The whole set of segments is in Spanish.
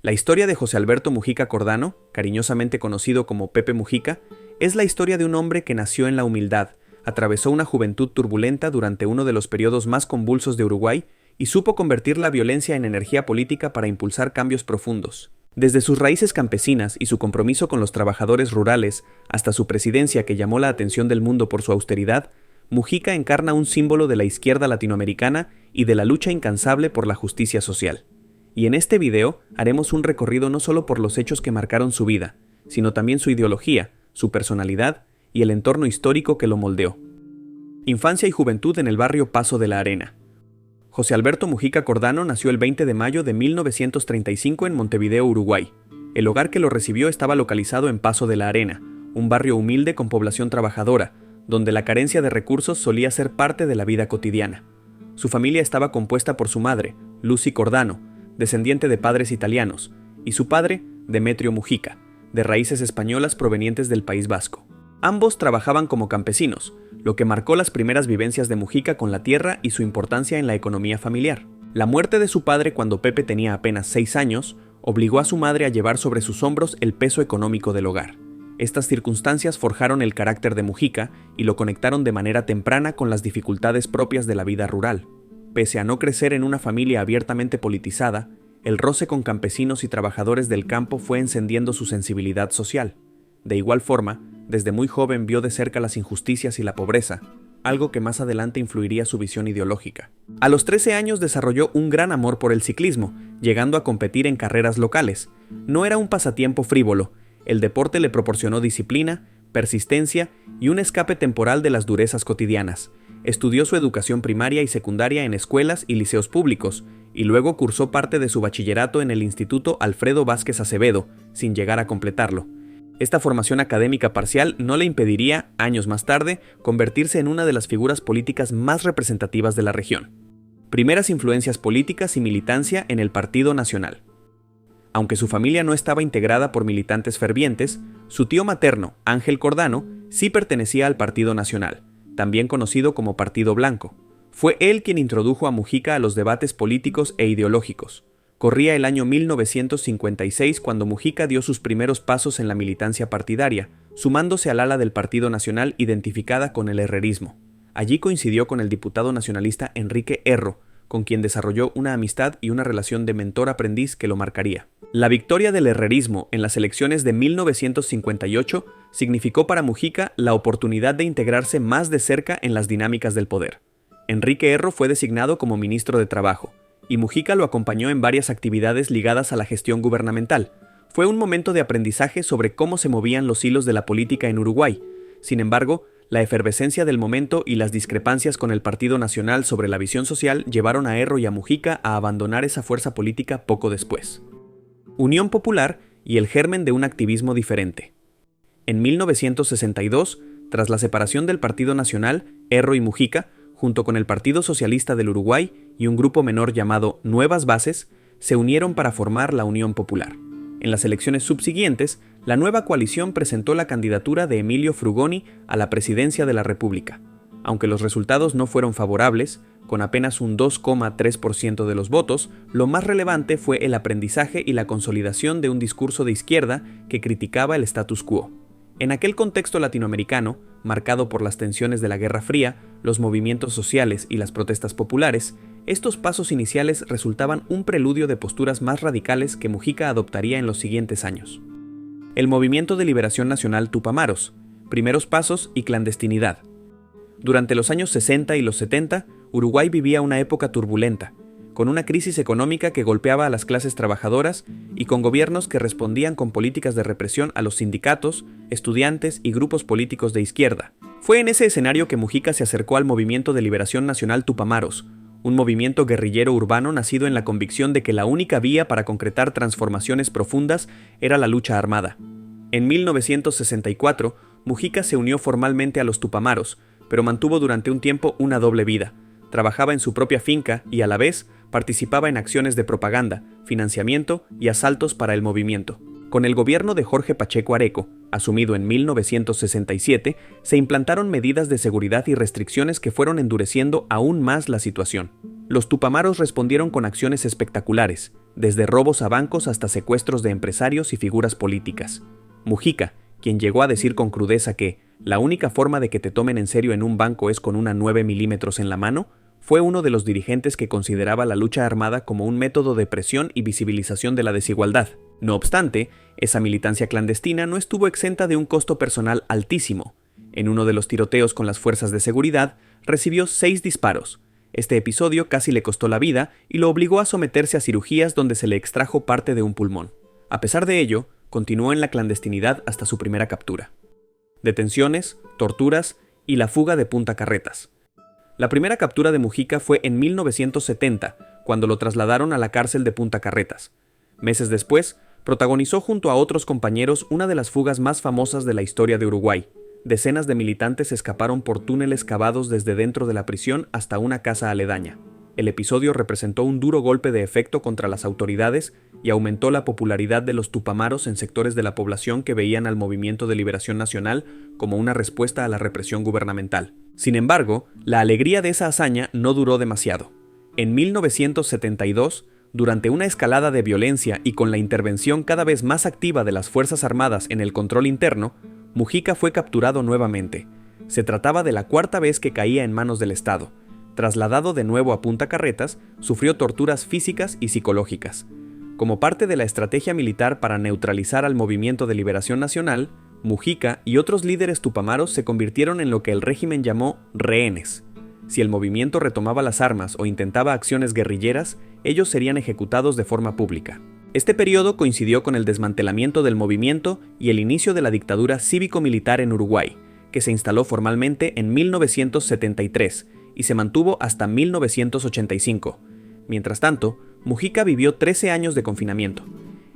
La historia de José Alberto Mujica Cordano, cariñosamente conocido como Pepe Mujica, es la historia de un hombre que nació en la humildad, atravesó una juventud turbulenta durante uno de los periodos más convulsos de Uruguay y supo convertir la violencia en energía política para impulsar cambios profundos. Desde sus raíces campesinas y su compromiso con los trabajadores rurales hasta su presidencia que llamó la atención del mundo por su austeridad, Mujica encarna un símbolo de la izquierda latinoamericana y de la lucha incansable por la justicia social. Y en este video haremos un recorrido no solo por los hechos que marcaron su vida, sino también su ideología, su personalidad y el entorno histórico que lo moldeó. Infancia y juventud en el barrio Paso de la Arena. José Alberto Mujica Cordano nació el 20 de mayo de 1935 en Montevideo, Uruguay. El hogar que lo recibió estaba localizado en Paso de la Arena, un barrio humilde con población trabajadora, donde la carencia de recursos solía ser parte de la vida cotidiana. Su familia estaba compuesta por su madre, Lucy Cordano, descendiente de padres italianos, y su padre, Demetrio Mujica, de raíces españolas provenientes del País Vasco. Ambos trabajaban como campesinos, lo que marcó las primeras vivencias de Mujica con la tierra y su importancia en la economía familiar. La muerte de su padre cuando Pepe tenía apenas 6 años, obligó a su madre a llevar sobre sus hombros el peso económico del hogar. Estas circunstancias forjaron el carácter de Mujica y lo conectaron de manera temprana con las dificultades propias de la vida rural. Pese a no crecer en una familia abiertamente politizada, el roce con campesinos y trabajadores del campo fue encendiendo su sensibilidad social. De igual forma, desde muy joven vio de cerca las injusticias y la pobreza, algo que más adelante influiría su visión ideológica. A los 13 años desarrolló un gran amor por el ciclismo, llegando a competir en carreras locales. No era un pasatiempo frívolo, el deporte le proporcionó disciplina, persistencia y un escape temporal de las durezas cotidianas. Estudió su educación primaria y secundaria en escuelas y liceos públicos, y luego cursó parte de su bachillerato en el Instituto Alfredo Vázquez Acevedo, sin llegar a completarlo. Esta formación académica parcial no le impediría, años más tarde, convertirse en una de las figuras políticas más representativas de la región. Primeras influencias políticas y militancia en el Partido Nacional. Aunque su familia no estaba integrada por militantes fervientes, su tío materno, Ángel Cordano, sí pertenecía al Partido Nacional, también conocido como Partido Blanco. Fue él quien introdujo a Mujica a los debates políticos e ideológicos. Corría el año 1956 cuando Mujica dio sus primeros pasos en la militancia partidaria, sumándose al ala del Partido Nacional identificada con el herrerismo. Allí coincidió con el diputado nacionalista Enrique Erro, con quien desarrolló una amistad y una relación de mentor-aprendiz que lo marcaría. La victoria del herrerismo en las elecciones de 1958 significó para Mujica la oportunidad de integrarse más de cerca en las dinámicas del poder. Enrique Erro fue designado como ministro de Trabajo, y Mujica lo acompañó en varias actividades ligadas a la gestión gubernamental. Fue un momento de aprendizaje sobre cómo se movían los hilos de la política en Uruguay. Sin embargo, la efervescencia del momento y las discrepancias con el Partido Nacional sobre la visión social llevaron a Erro y a Mujica a abandonar esa fuerza política poco después. Unión Popular y el germen de un activismo diferente. En 1962, tras la separación del Partido Nacional, Erro y Mujica, junto con el Partido Socialista del Uruguay y un grupo menor llamado Nuevas Bases, se unieron para formar la Unión Popular. En las elecciones subsiguientes, la nueva coalición presentó la candidatura de Emilio Frugoni a la presidencia de la República. Aunque los resultados no fueron favorables, con apenas un 2,3% de los votos, lo más relevante fue el aprendizaje y la consolidación de un discurso de izquierda que criticaba el status quo. En aquel contexto latinoamericano, marcado por las tensiones de la Guerra Fría, los movimientos sociales y las protestas populares, estos pasos iniciales resultaban un preludio de posturas más radicales que Mujica adoptaría en los siguientes años. El Movimiento de Liberación Nacional Tupamaros, primeros pasos y clandestinidad. Durante los años 60 y los 70, Uruguay vivía una época turbulenta, con una crisis económica que golpeaba a las clases trabajadoras y con gobiernos que respondían con políticas de represión a los sindicatos, estudiantes y grupos políticos de izquierda. Fue en ese escenario que Mujica se acercó al Movimiento de Liberación Nacional Tupamaros, un movimiento guerrillero urbano nacido en la convicción de que la única vía para concretar transformaciones profundas era la lucha armada. En 1964, Mujica se unió formalmente a los Tupamaros, pero mantuvo durante un tiempo una doble vida. Trabajaba en su propia finca y a la vez participaba en acciones de propaganda, financiamiento y asaltos para el movimiento. Con el gobierno de Jorge Pacheco Areco, asumido en 1967, se implantaron medidas de seguridad y restricciones que fueron endureciendo aún más la situación. Los tupamaros respondieron con acciones espectaculares, desde robos a bancos hasta secuestros de empresarios y figuras políticas. Mujica, quien llegó a decir con crudeza que la única forma de que te tomen en serio en un banco es con una 9 milímetros en la mano, fue uno de los dirigentes que consideraba la lucha armada como un método de presión y visibilización de la desigualdad. No obstante, esa militancia clandestina no estuvo exenta de un costo personal altísimo. En uno de los tiroteos con las fuerzas de seguridad, recibió 6 disparos. Este episodio casi le costó la vida y lo obligó a someterse a cirugías donde se le extrajo parte de un pulmón. A pesar de ello, continuó en la clandestinidad hasta su primera captura. Detenciones, torturas y la fuga de Punta Carretas. La primera captura de Mujica fue en 1970, cuando lo trasladaron a la cárcel de Punta Carretas. Meses después, protagonizó junto a otros compañeros una de las fugas más famosas de la historia de Uruguay. Decenas de militantes escaparon por túneles cavados desde dentro de la prisión hasta una casa aledaña. El episodio representó un duro golpe de efecto contra las autoridades y aumentó la popularidad de los tupamaros en sectores de la población que veían al Movimiento de Liberación Nacional como una respuesta a la represión gubernamental. Sin embargo, la alegría de esa hazaña no duró demasiado. En 1972, durante una escalada de violencia y con la intervención cada vez más activa de las Fuerzas Armadas en el control interno, Mujica fue capturado nuevamente. Se trataba de la 4ª vez que caía en manos del Estado. Trasladado de nuevo a Punta Carretas, sufrió torturas físicas y psicológicas. Como parte de la estrategia militar para neutralizar al Movimiento de Liberación Nacional, Mujica y otros líderes tupamaros se convirtieron en lo que el régimen llamó rehenes. Si el movimiento retomaba las armas o intentaba acciones guerrilleras, ellos serían ejecutados de forma pública. Este periodo coincidió con el desmantelamiento del movimiento y el inicio de la dictadura cívico-militar en Uruguay, que se instaló formalmente en 1973 y se mantuvo hasta 1985. Mientras tanto, Mujica vivió 13 años de confinamiento.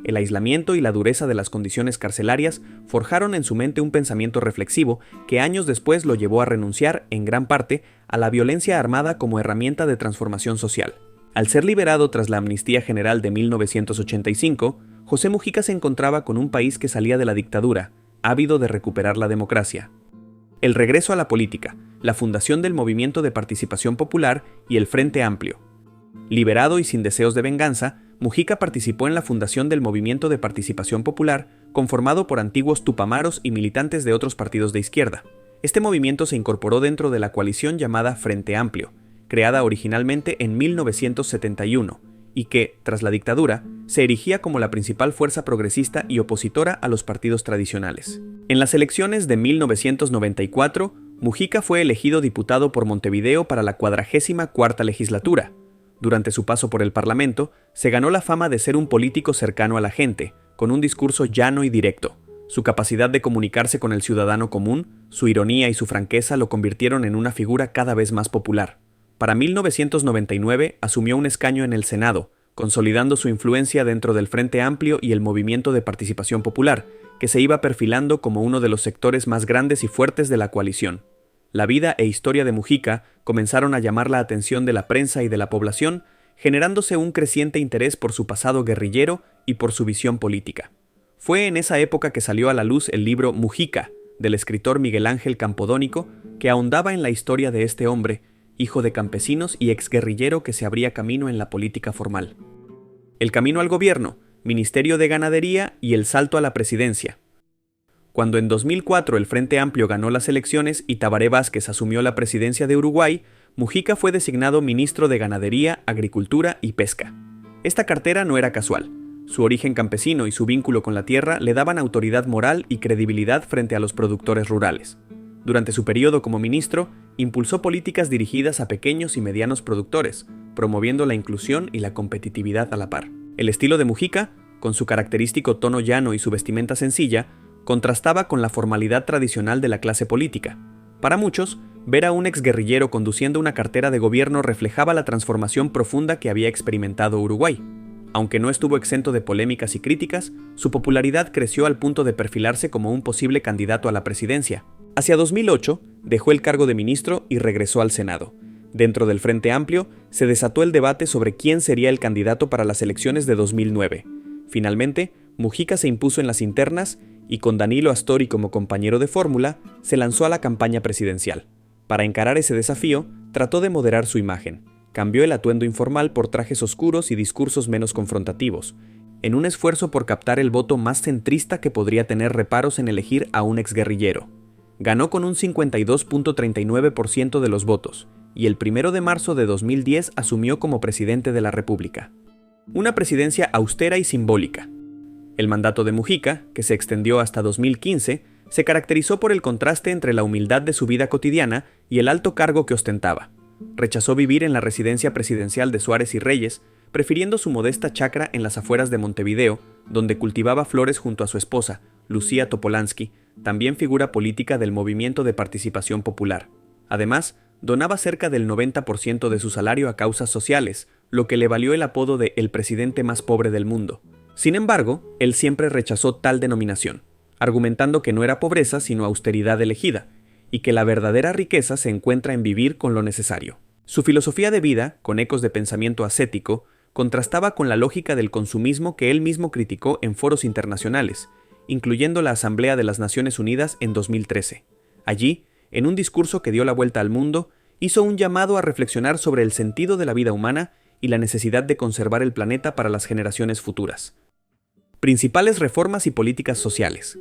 El aislamiento y la dureza de las condiciones carcelarias forjaron en su mente un pensamiento reflexivo que años después lo llevó a renunciar, en gran parte, a la violencia armada como herramienta de transformación social. Al ser liberado tras la Amnistía General de 1985, José Mujica se encontraba con un país que salía de la dictadura, ávido de recuperar la democracia. El regreso a la política, la fundación del Movimiento de Participación Popular y el Frente Amplio. Liberado y sin deseos de venganza, Mujica participó en la fundación del Movimiento de Participación Popular, conformado por antiguos tupamaros y militantes de otros partidos de izquierda. Este movimiento se incorporó dentro de la coalición llamada Frente Amplio, creada originalmente en 1971, y que, tras la dictadura, se erigía como la principal fuerza progresista y opositora a los partidos tradicionales. En las elecciones de 1994, Mujica fue elegido diputado por Montevideo para la 44ª legislatura. Durante su paso por el Parlamento, se ganó la fama de ser un político cercano a la gente, con un discurso llano y directo. Su capacidad de comunicarse con el ciudadano común, su ironía y su franqueza lo convirtieron en una figura cada vez más popular. Para 1999 asumió un escaño en el Senado, consolidando su influencia dentro del Frente Amplio y el Movimiento de Participación Popular, que se iba perfilando como uno de los sectores más grandes y fuertes de la coalición. La vida e historia de Mujica comenzaron a llamar la atención de la prensa y de la población, generándose un creciente interés por su pasado guerrillero y por su visión política. Fue en esa época que salió a la luz el libro Mujica, del escritor Miguel Ángel Campodónico, que ahondaba en la historia de este hombre, hijo de campesinos y exguerrillero que se abría camino en la política formal. El camino al gobierno, Ministerio de Ganadería y el salto a la presidencia. Cuando en 2004 el Frente Amplio ganó las elecciones y Tabaré Vázquez asumió la presidencia de Uruguay, Mujica fue designado ministro de Ganadería, Agricultura y Pesca. Esta cartera no era casual. Su origen campesino y su vínculo con la tierra le daban autoridad moral y credibilidad frente a los productores rurales. Durante su periodo como ministro, impulsó políticas dirigidas a pequeños y medianos productores, promoviendo la inclusión y la competitividad a la par. El estilo de Mujica, con su característico tono llano y su vestimenta sencilla, contrastaba con la formalidad tradicional de la clase política. Para muchos, ver a un exguerrillero conduciendo una cartera de gobierno reflejaba la transformación profunda que había experimentado Uruguay. Aunque no estuvo exento de polémicas y críticas, su popularidad creció al punto de perfilarse como un posible candidato a la presidencia. Hacia 2008, dejó el cargo de ministro y regresó al Senado. Dentro del Frente Amplio, se desató el debate sobre quién sería el candidato para las elecciones de 2009. Finalmente, Mujica se impuso en las internas y con Danilo Astori como compañero de fórmula, se lanzó a la campaña presidencial. Para encarar ese desafío, trató de moderar su imagen. Cambió el atuendo informal por trajes oscuros y discursos menos confrontativos, en un esfuerzo por captar el voto más centrista que podría tener reparos en elegir a un exguerrillero. Ganó con un 52.39% de los votos, y el 1 de marzo de 2010 asumió como presidente de la República. Una presidencia austera y simbólica. El mandato de Mujica, que se extendió hasta 2015, se caracterizó por el contraste entre la humildad de su vida cotidiana y el alto cargo que ostentaba. Rechazó vivir en la residencia presidencial de Suárez y Reyes, prefiriendo su modesta chacra en las afueras de Montevideo, donde cultivaba flores junto a su esposa, Lucía Topolansky, también figura política del Movimiento de Participación Popular. Además, donaba cerca del 90% de su salario a causas sociales, lo que le valió el apodo de el presidente más pobre del mundo. Sin embargo, él siempre rechazó tal denominación, argumentando que no era pobreza sino austeridad elegida, y que la verdadera riqueza se encuentra en vivir con lo necesario. Su filosofía de vida, con ecos de pensamiento ascético, contrastaba con la lógica del consumismo que él mismo criticó en foros internacionales, incluyendo la Asamblea de las Naciones Unidas en 2013. Allí, en un discurso que dio la vuelta al mundo, hizo un llamado a reflexionar sobre el sentido de la vida humana y la necesidad de conservar el planeta para las generaciones futuras. Principales reformas y políticas sociales.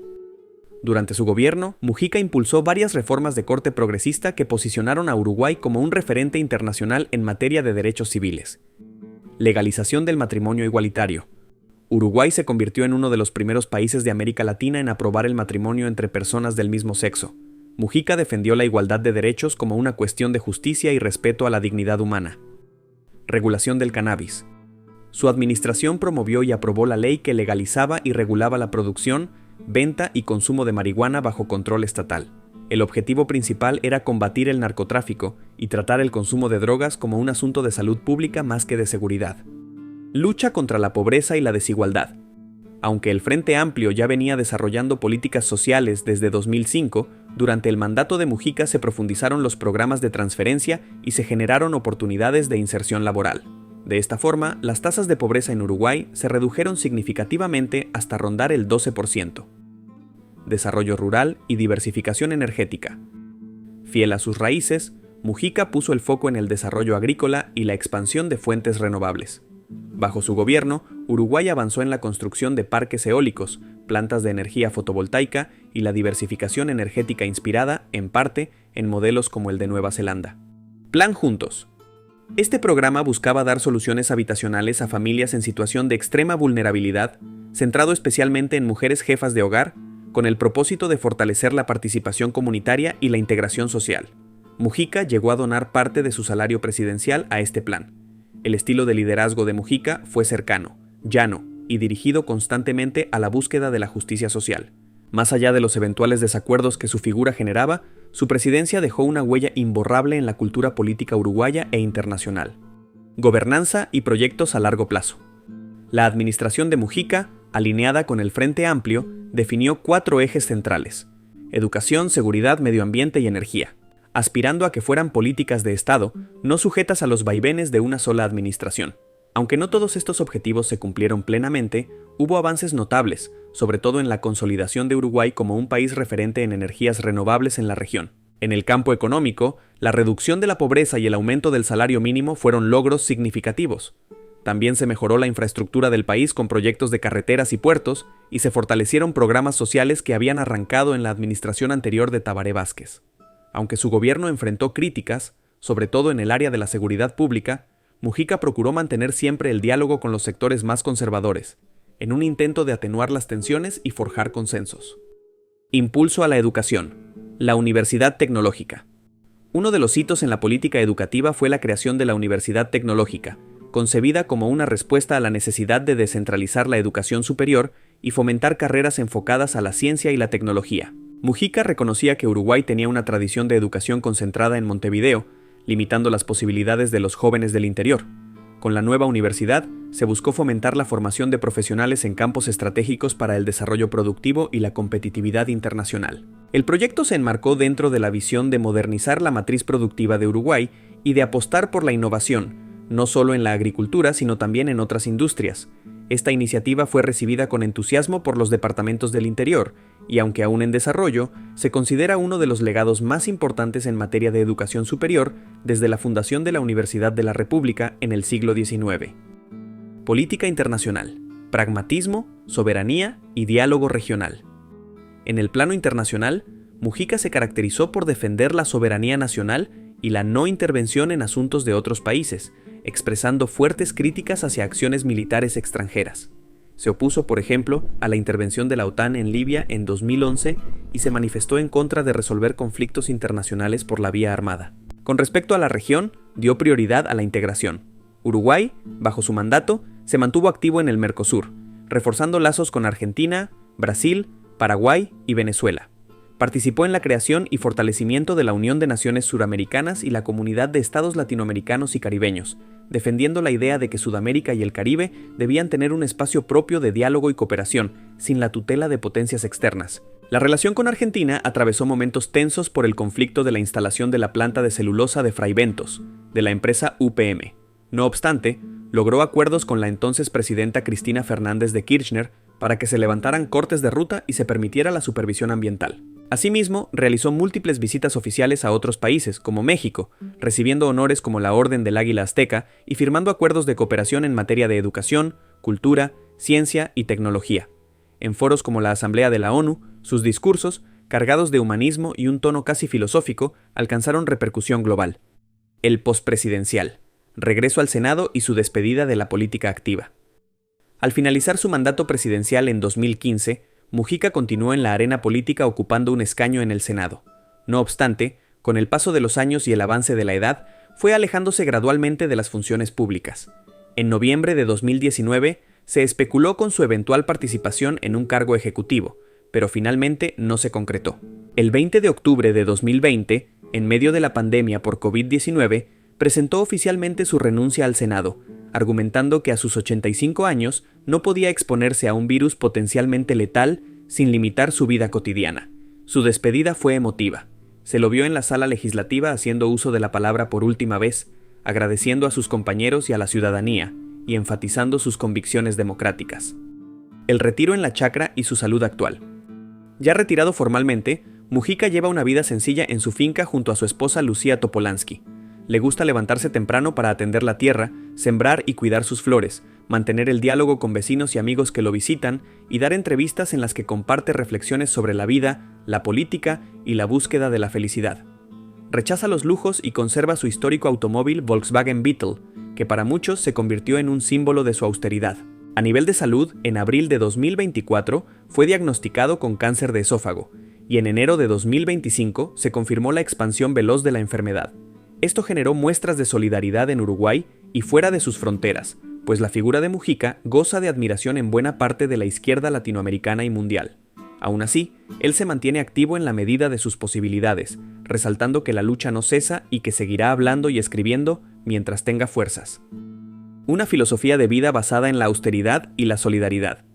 Durante su gobierno, Mujica impulsó varias reformas de corte progresista que posicionaron a Uruguay como un referente internacional en materia de derechos civiles. Legalización del matrimonio igualitario. Uruguay se convirtió en uno de los primeros países de América Latina en aprobar el matrimonio entre personas del mismo sexo. Mujica defendió la igualdad de derechos como una cuestión de justicia y respeto a la dignidad humana. Regulación del cannabis. Su administración promovió y aprobó la ley que legalizaba y regulaba la producción, venta y consumo de marihuana bajo control estatal. El objetivo principal era combatir el narcotráfico y tratar el consumo de drogas como un asunto de salud pública más que de seguridad. Lucha contra la pobreza y la desigualdad. Aunque el Frente Amplio ya venía desarrollando políticas sociales desde 2005, durante el mandato de Mujica se profundizaron los programas de transferencia y se generaron oportunidades de inserción laboral. De esta forma, las tasas de pobreza en Uruguay se redujeron significativamente hasta rondar el 12%. Desarrollo rural y diversificación energética. Fiel a sus raíces, Mujica puso el foco en el desarrollo agrícola y la expansión de fuentes renovables. Bajo su gobierno, Uruguay avanzó en la construcción de parques eólicos, plantas de energía fotovoltaica y la diversificación energética inspirada, en parte, en modelos como el de Nueva Zelanda. Plan Juntos. Este programa buscaba dar soluciones habitacionales a familias en situación de extrema vulnerabilidad, centrado especialmente en mujeres jefas de hogar, con el propósito de fortalecer la participación comunitaria y la integración social. Mujica llegó a donar parte de su salario presidencial a este plan. El estilo de liderazgo de Mujica fue cercano, llano y dirigido constantemente a la búsqueda de la justicia social. Más allá de los eventuales desacuerdos que su figura generaba, su presidencia dejó una huella imborrable en la cultura política uruguaya e internacional. Gobernanza y proyectos a largo plazo. La administración de Mujica, alineada con el Frente Amplio, definió 4 ejes centrales: educación, seguridad, medio ambiente y energía, aspirando a que fueran políticas de Estado, no sujetas a los vaivenes de una sola administración. Aunque no todos estos objetivos se cumplieron plenamente, hubo avances notables, sobre todo en la consolidación de Uruguay como un país referente en energías renovables en la región. En el campo económico, la reducción de la pobreza y el aumento del salario mínimo fueron logros significativos. También se mejoró la infraestructura del país con proyectos de carreteras y puertos, y se fortalecieron programas sociales que habían arrancado en la administración anterior de Tabaré Vázquez. Aunque su gobierno enfrentó críticas, sobre todo en el área de la seguridad pública, Mujica procuró mantener siempre el diálogo con los sectores más conservadores, en un intento de atenuar las tensiones y forjar consensos. Impulso a la educación. La Universidad Tecnológica. Uno de los hitos en la política educativa fue la creación de la Universidad Tecnológica, concebida como una respuesta a la necesidad de descentralizar la educación superior y fomentar carreras enfocadas a la ciencia y la tecnología. Mujica reconocía que Uruguay tenía una tradición de educación concentrada en Montevideo, limitando las posibilidades de los jóvenes del interior. Con la nueva universidad, se buscó fomentar la formación de profesionales en campos estratégicos para el desarrollo productivo y la competitividad internacional. El proyecto se enmarcó dentro de la visión de modernizar la matriz productiva de Uruguay y de apostar por la innovación, no solo en la agricultura, sino también en otras industrias. Esta iniciativa fue recibida con entusiasmo por los departamentos del interior, y aunque aún en desarrollo, se considera uno de los legados más importantes en materia de educación superior desde la fundación de la Universidad de la República en el siglo XIX. Política internacional, pragmatismo, soberanía y diálogo regional. En el plano internacional, Mujica se caracterizó por defender la soberanía nacional y la no intervención en asuntos de otros países, expresando fuertes críticas hacia acciones militares extranjeras. Se opuso, por ejemplo, a la intervención de la OTAN en Libia en 2011 y se manifestó en contra de resolver conflictos internacionales por la vía armada. Con respecto a la región, dio prioridad a la integración. Uruguay, bajo su mandato, se mantuvo activo en el Mercosur, reforzando lazos con Argentina, Brasil, Paraguay y Venezuela. Participó en la creación y fortalecimiento de la Unión de Naciones Suramericanas y la Comunidad de Estados Latinoamericanos y Caribeños, defendiendo la idea de que Sudamérica y el Caribe debían tener un espacio propio de diálogo y cooperación, sin la tutela de potencias externas. La relación con Argentina atravesó momentos tensos por el conflicto de la instalación de la planta de celulosa de Fray Bentos, de la empresa UPM. No obstante, logró acuerdos con la entonces presidenta Cristina Fernández de Kirchner para que se levantaran cortes de ruta y se permitiera la supervisión ambiental. Asimismo, realizó múltiples visitas oficiales a otros países, como México, recibiendo honores como la Orden del Águila Azteca y firmando acuerdos de cooperación en materia de educación, cultura, ciencia y tecnología. En foros como la Asamblea de la ONU, sus discursos, cargados de humanismo y un tono casi filosófico, alcanzaron repercusión global. El pospresidencial, regreso al Senado y su despedida de la política activa. Al finalizar su mandato presidencial en 2015, Mujica continuó en la arena política ocupando un escaño en el Senado. No obstante, con el paso de los años y el avance de la edad, fue alejándose gradualmente de las funciones públicas. En noviembre de 2019, se especuló con su eventual participación en un cargo ejecutivo, pero finalmente no se concretó. El 20 de octubre de 2020, en medio de la pandemia por COVID-19, presentó oficialmente su renuncia al Senado, argumentando que a sus 85 años no podía exponerse a un virus potencialmente letal sin limitar su vida cotidiana. Su despedida fue emotiva. Se lo vio en la sala legislativa haciendo uso de la palabra por última vez, agradeciendo a sus compañeros y a la ciudadanía, y enfatizando sus convicciones democráticas. El retiro en la chacra y su salud actual. Ya retirado formalmente, Mujica lleva una vida sencilla en su finca junto a su esposa Lucía Topolansky. Le gusta levantarse temprano para atender la tierra, sembrar y cuidar sus flores, mantener el diálogo con vecinos y amigos que lo visitan y dar entrevistas en las que comparte reflexiones sobre la vida, la política y la búsqueda de la felicidad. Rechaza los lujos y conserva su histórico automóvil Volkswagen Beetle, que para muchos se convirtió en un símbolo de su austeridad. A nivel de salud, en abril de 2024 fue diagnosticado con cáncer de esófago, y en enero de 2025 se confirmó la expansión veloz de la enfermedad. Esto generó muestras de solidaridad en Uruguay y fuera de sus fronteras, pues la figura de Mujica goza de admiración en buena parte de la izquierda latinoamericana y mundial. Aún así, él se mantiene activo en la medida de sus posibilidades, resaltando que la lucha no cesa y que seguirá hablando y escribiendo mientras tenga fuerzas. Una filosofía de vida basada en la austeridad y la solidaridad.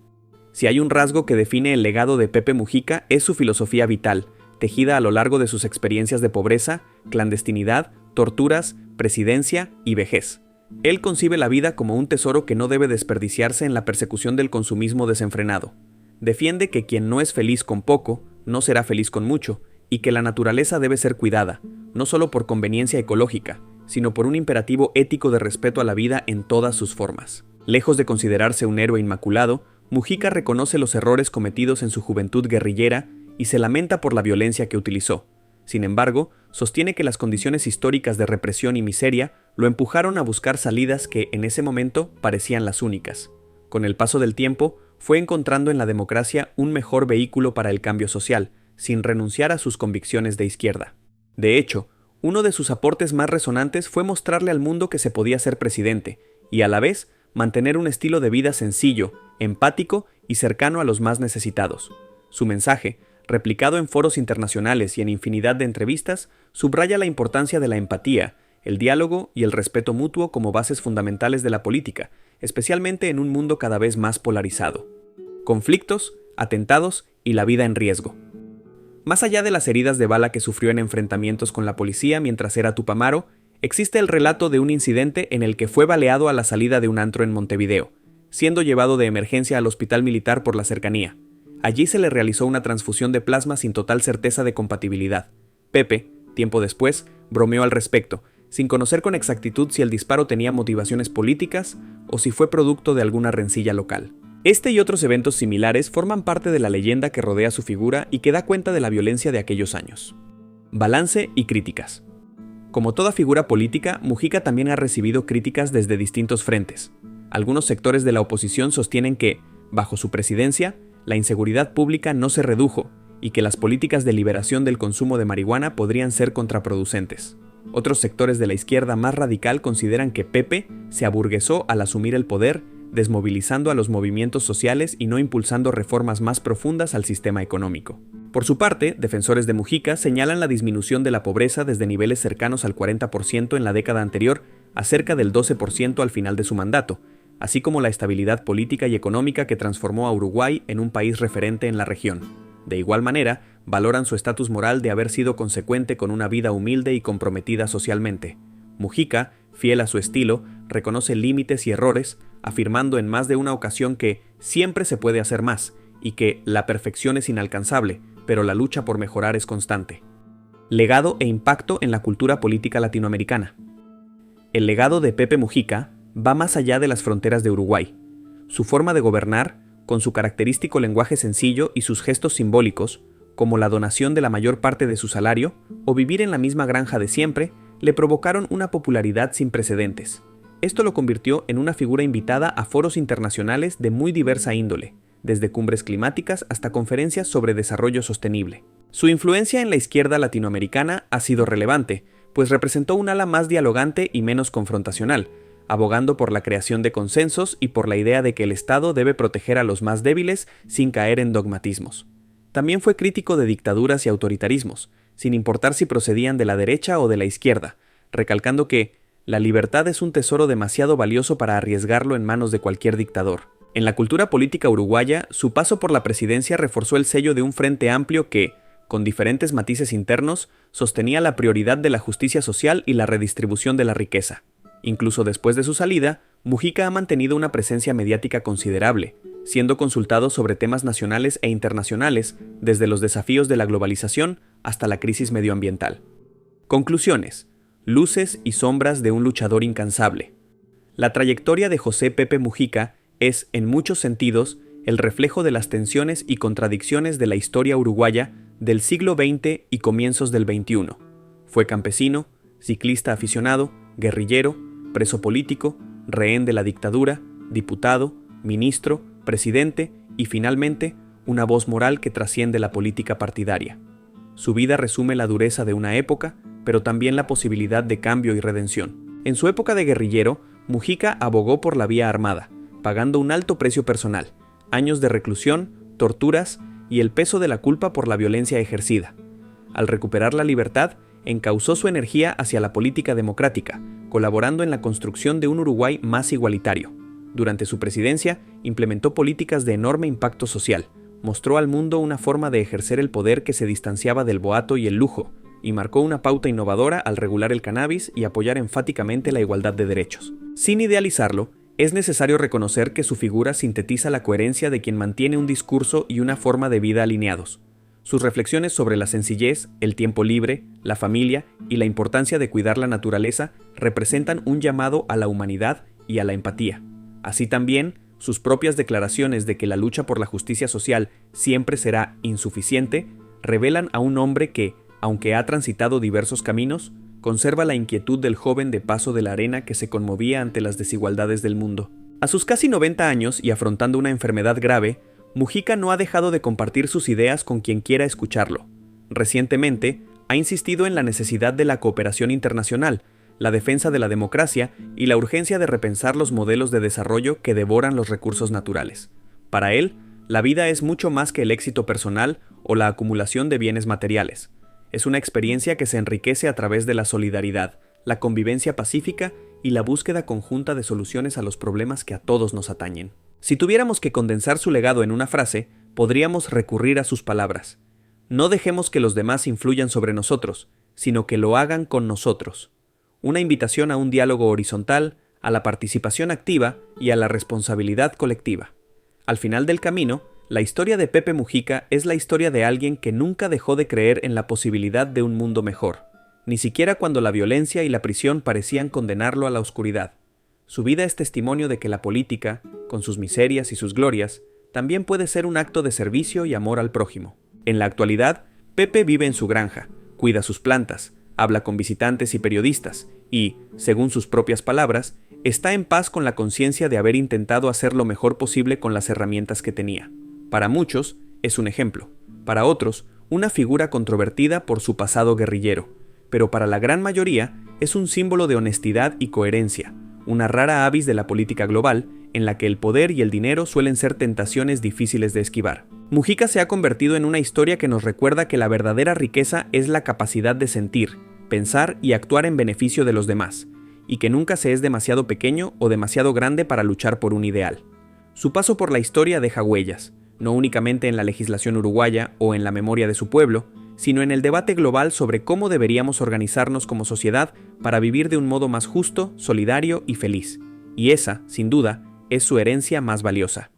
Si hay un rasgo que define el legado de Pepe Mujica es su filosofía vital, tejida a lo largo de sus experiencias de pobreza, clandestinidad, torturas, presidencia y vejez. Él concibe la vida como un tesoro que no debe desperdiciarse en la persecución del consumismo desenfrenado. Defiende que quien no es feliz con poco, no será feliz con mucho, y que la naturaleza debe ser cuidada, no solo por conveniencia ecológica, sino por un imperativo ético de respeto a la vida en todas sus formas. Lejos de considerarse un héroe inmaculado, Mujica reconoce los errores cometidos en su juventud guerrillera y se lamenta por la violencia que utilizó. Sin embargo, sostiene que las condiciones históricas de represión y miseria lo empujaron a buscar salidas que, en ese momento, parecían las únicas. Con el paso del tiempo, fue encontrando en la democracia un mejor vehículo para el cambio social, sin renunciar a sus convicciones de izquierda. De hecho, uno de sus aportes más resonantes fue mostrarle al mundo que se podía ser presidente, y a la vez, mantener un estilo de vida sencillo, empático y cercano a los más necesitados. Su mensaje, replicado en foros internacionales y en infinidad de entrevistas, subraya la importancia de la empatía, el diálogo y el respeto mutuo como bases fundamentales de la política, especialmente en un mundo cada vez más polarizado. Conflictos, atentados y la vida en riesgo. Más allá de las heridas de bala que sufrió en enfrentamientos con la policía mientras era Tupamaro, existe el relato de un incidente en el que fue baleado a la salida de un antro en Montevideo. siendo llevado de emergencia al hospital militar por la cercanía. Allí se le realizó una transfusión de plasma sin total certeza de compatibilidad. Pepe, tiempo después, bromeó al respecto, sin conocer con exactitud si el disparo tenía motivaciones políticas o si fue producto de alguna rencilla local. Este y otros eventos similares forman parte de la leyenda que rodea su figura y que da cuenta de la violencia de aquellos años. Balance y críticas. Como toda figura política, Mujica también ha recibido críticas desde distintos frentes. Algunos sectores de la oposición sostienen que, bajo su presidencia, la inseguridad pública no se redujo y que las políticas de liberación del consumo de marihuana podrían ser contraproducentes. Otros sectores de la izquierda más radical consideran que Pepe se aburguesó al asumir el poder, desmovilizando a los movimientos sociales y no impulsando reformas más profundas al sistema económico. Por su parte, defensores de Mujica señalan la disminución de la pobreza desde niveles cercanos al 40% en la década anterior a cerca del 12% al final de su mandato, así como la estabilidad política y económica que transformó a Uruguay en un país referente en la región. De igual manera, valoran su estatus moral de haber sido consecuente con una vida humilde y comprometida socialmente. Mujica, fiel a su estilo, reconoce límites y errores, afirmando en más de una ocasión que siempre se puede hacer más y que la perfección es inalcanzable, pero la lucha por mejorar es constante. Legado e impacto en la cultura política latinoamericana. El legado de Pepe Mujica va más allá de las fronteras de Uruguay. Su forma de gobernar, con su característico lenguaje sencillo y sus gestos simbólicos, como la donación de la mayor parte de su salario o vivir en la misma granja de siempre, le provocaron una popularidad sin precedentes. Esto lo convirtió en una figura invitada a foros internacionales de muy diversa índole, desde cumbres climáticas hasta conferencias sobre desarrollo sostenible. Su influencia en la izquierda latinoamericana ha sido relevante, pues representó un ala más dialogante y menos confrontacional, abogando por la creación de consensos y por la idea de que el Estado debe proteger a los más débiles sin caer en dogmatismos. También fue crítico de dictaduras y autoritarismos, sin importar si procedían de la derecha o de la izquierda, recalcando que la libertad es un tesoro demasiado valioso para arriesgarlo en manos de cualquier dictador. En la cultura política uruguaya, su paso por la presidencia reforzó el sello de un frente amplio que, con diferentes matices internos, sostenía la prioridad de la justicia social y la redistribución de la riqueza. Incluso después de su salida, Mujica ha mantenido una presencia mediática considerable, siendo consultado sobre temas nacionales e internacionales, desde los desafíos de la globalización hasta la crisis medioambiental. Conclusiones. Luces y sombras de un luchador incansable. La trayectoria de José Pepe Mujica es, en muchos sentidos, el reflejo de las tensiones y contradicciones de la historia uruguaya del siglo XX y comienzos del XXI. Fue campesino, ciclista aficionado, guerrillero, preso político, rehén de la dictadura, diputado, ministro, presidente y, finalmente, una voz moral que trasciende la política partidaria. Su vida resume la dureza de una época, pero también la posibilidad de cambio y redención. En su época de guerrillero, Mujica abogó por la vía armada, pagando un alto precio personal, años de reclusión, torturas y el peso de la culpa por la violencia ejercida. Al recuperar la libertad, encauzó su energía hacia la política democrática, colaborando en la construcción de un Uruguay más igualitario. Durante su presidencia, implementó políticas de enorme impacto social, mostró al mundo una forma de ejercer el poder que se distanciaba del boato y el lujo, y marcó una pauta innovadora al regular el cannabis y apoyar enfáticamente la igualdad de derechos. Sin idealizarlo, es necesario reconocer que su figura sintetiza la coherencia de quien mantiene un discurso y una forma de vida alineados. Sus reflexiones sobre la sencillez, el tiempo libre, la familia y la importancia de cuidar la naturaleza representan un llamado a la humanidad y a la empatía. Así también, sus propias declaraciones de que la lucha por la justicia social siempre será insuficiente revelan a un hombre que, aunque ha transitado diversos caminos, conserva la inquietud del joven de Paso de la Arena que se conmovía ante las desigualdades del mundo. A sus casi 90 años y afrontando una enfermedad grave, Mujica no ha dejado de compartir sus ideas con quien quiera escucharlo. Recientemente, ha insistido en la necesidad de la cooperación internacional, la defensa de la democracia y la urgencia de repensar los modelos de desarrollo que devoran los recursos naturales. Para él, la vida es mucho más que el éxito personal o la acumulación de bienes materiales. Es una experiencia que se enriquece a través de la solidaridad, la convivencia pacífica y la búsqueda conjunta de soluciones a los problemas que a todos nos atañen. Si tuviéramos que condensar su legado en una frase, podríamos recurrir a sus palabras. No dejemos que los demás influyan sobre nosotros, sino que lo hagan con nosotros. Una invitación a un diálogo horizontal, a la participación activa y a la responsabilidad colectiva. Al final del camino, la historia de Pepe Mujica es la historia de alguien que nunca dejó de creer en la posibilidad de un mundo mejor, ni siquiera cuando la violencia y la prisión parecían condenarlo a la oscuridad. Su vida es testimonio de que la política, con sus miserias y sus glorias, también puede ser un acto de servicio y amor al prójimo. En la actualidad, Pepe vive en su granja, cuida sus plantas, habla con visitantes y periodistas y, según sus propias palabras, está en paz con la conciencia de haber intentado hacer lo mejor posible con las herramientas que tenía. Para muchos, es un ejemplo. Para otros, una figura controvertida por su pasado guerrillero. Pero para la gran mayoría, es un símbolo de honestidad y coherencia, una rara avis de la política global, en la que el poder y el dinero suelen ser tentaciones difíciles de esquivar. Mujica se ha convertido en una historia que nos recuerda que la verdadera riqueza es la capacidad de sentir, pensar y actuar en beneficio de los demás, y que nunca se es demasiado pequeño o demasiado grande para luchar por un ideal. Su paso por la historia deja huellas, no únicamente en la legislación uruguaya o en la memoria de su pueblo, sino en el debate global sobre cómo deberíamos organizarnos como sociedad para vivir de un modo más justo, solidario y feliz. Y esa, sin duda, es su herencia más valiosa.